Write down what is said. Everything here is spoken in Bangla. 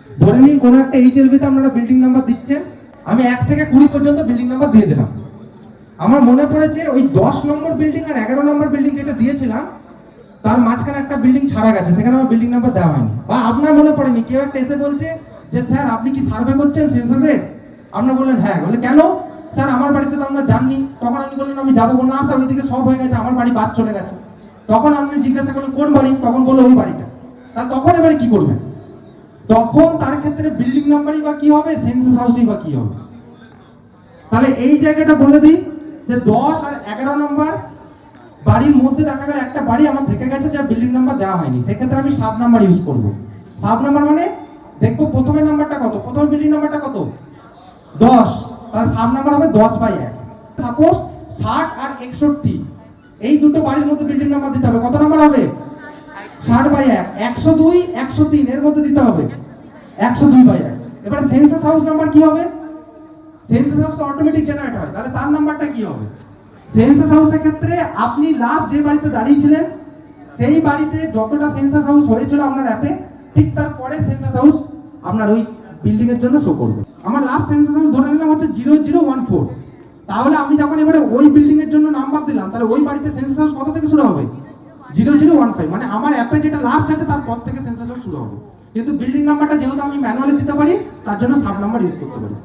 ধরে নিন কোনো একটা এইচএলবিতে আপনারা বিল্ডিং নাম্বার দিচ্ছেন, আমি 1 থেকে 20 পর্যন্ত বিল্ডিং নাম্বার দিয়ে দিলাম। আমার মনে পড়েছে ওই 10 নম্বর বিল্ডিং আর 11 নম্বর বিল্ডিং যেটা দিয়েছিলাম তার মাঝখানে একটা বিল্ডিং ছাড়া গেছে, সেখানে আমার বিল্ডিং নাম্বার দেওয়া হয়নি। বা আপনার মনে পড়েনি, কেউ একটা এসে বলছে যে স্যার আপনি কি সার্ভে করছেন সেন্সাসে? আপনারা বললেন হ্যাঁ। বলে কেন স্যার, আমার বাড়িতে তো আমরা জাননি। তখন আমি বললেন আমি যাবো না স্যার, ওইদিকে সব হয়ে গেছে, আমার বাড়ি বাদ চলে গেছে। তখন আপনি জিজ্ঞাসা করলেন কোন বাড়ি, তখন বললো ওই বাড়িটা। তাহলে তখন এবারে কি করবেন? তখন তার ক্ষেত্রে বিল্ডিং নাম্বারই বা কি হবে, সেন্সাস হাউসই বা কি হবে? তাহলে এই জায়গাটা বলে দিই যে 10 আর 11 নম্বর বাড়ির মধ্যে দেখা গেল একটা বাড়ি আমার থেকে গেছে যা বিল্ডিং নাম্বার দেওয়া হয়নি, সেক্ষেত্রে আমি সাব নাম্বার ইউজ করবো। সাব নাম্বার মানে দেখবো প্রথমের নাম্বারটা কত, প্রথম বিল্ডিং নাম্বারটা কত 10, তাহলে সাব নাম্বার হবে 10/1। সাপোজ 60 আর 61 এই দুটো বাড়ির মধ্যে বিল্ডিং নাম্বার দিতে হবে, কত নাম্বার হবে 60/1। 102 103 এর মধ্যে দিতে হবে 102/1। এবারে সেন্সাস হাউস নাম্বার কি হবে? সেন্সাস হাউস তো অটোমেটিক জেনারেট হয়, তাহলে তার নাম্বারটা কি হবে? সেন্সাস হাউসের ক্ষেত্রে আপনি লাস্ট যে বাড়িতে দাঁড়িয়েছিলেন সেই বাড়িতে যতটা সেন্সাস হাউস হয়েছিল আপনার অ্যাপে, ঠিক তারপরে সেন্সাস হাউস আপনার ওই বিল্ডিং এর জন্য শো করবে। আমার লাস্ট সেন্সাস হাউস ধরে নিলাম হচ্ছে 0014, তাহলে আমি যখন এবারে ওই বিল্ডিং এর জন্য নাম্বার দিলাম, তাহলে ওই বাড়িতে সেন্সাস হাউস কত থেকে শুরু হবে 0015, মানে আমার অ্যাপে যেটা লাস্ট আছে তারপর থেকে সেন্সাস হাউস শুরু হবে। কিন্তু বিল্ডিং নাম্বারটা যেহেতু আমি ম্যানুয়ালি দিতে পারি, তার জন্য সাব নাম্বার ইউজ করতে পারি।